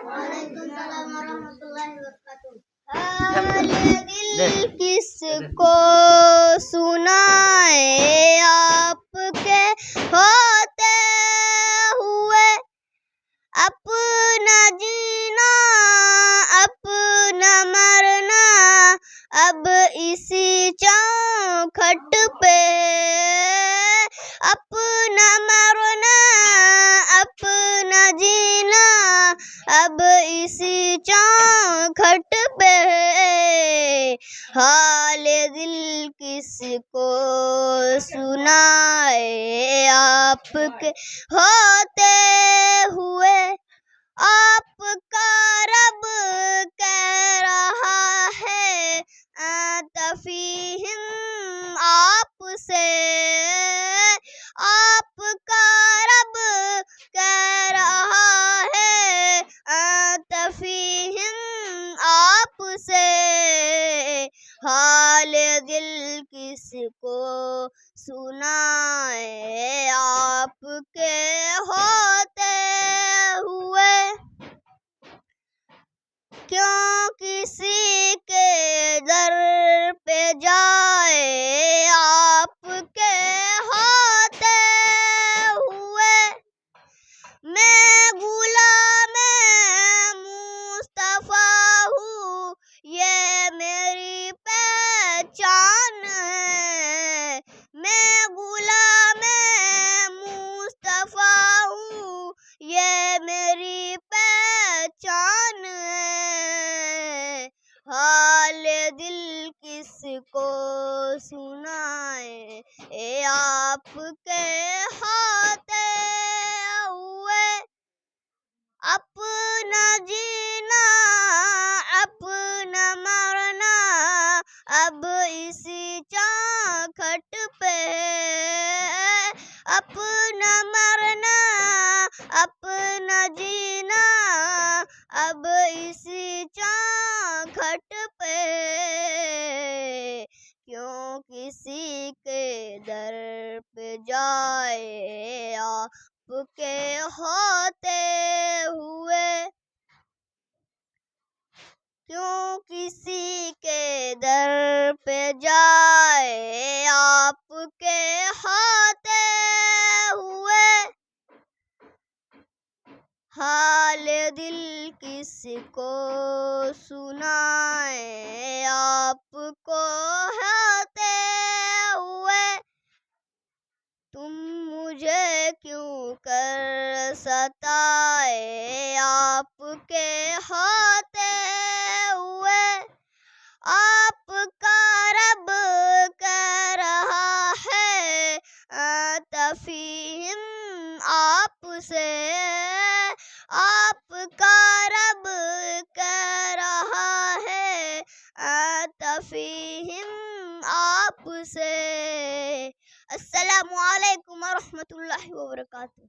وعلیکم السلام ورحمۃ اللہ وبرکاتہ۔ حال دل کس کو سنائے آپ کے ہوتے ہوئے، اپنا جینا اپنا مرنا اب اسی چوکھٹ پہ، اپنا مرنا اپنا جینا اب اسی چوکھٹ پہ، حال دل کس کو سنائے آپ کے ہوتے ہوئے، آپ کا رب کہہ رہا ہے انت فیہم آپ سے، آپ کا رب کہہ رہا ہے انت فیہم آپ سے، حال دل کس کو سنائے آپ کے ہوتے ہوئے، کیوں کسی کے در پہ جائے آپ کے ہوتے ہوئے، میں غلام مصطفیٰ ہوں یہ میری پہچان ہے، میں غلام مصطفیٰ ہوں یہ میری پہچان ہے، حال دل کس کو سنائے آپ کے ہوتے ہوئے، اپنا جینا اپنا مرنا اب اسی چوکھٹ پہ، اپنا مرنا اپنا جینا اب اسی چوکھٹ پہ، کیوں کسی کے در پہ جائے آپ کے ہوتے ہوئے، کیوں کسی کے در پہ جائے آپ کے ہوتے ہوئے، حال دل کس کو سنائے آپ کو ہوتے ہوئے، تم مجھے کیوں کر ستائے آپ کے ہوتے ہوئے، آپ کا رب کہہ رہا ہے انت فیہم آپ سے، آپ کا رب کہہ رہا ہے انت فیہم آپ سے۔ السلام علیکم ورحمۃ اللہ وبرکاتہ۔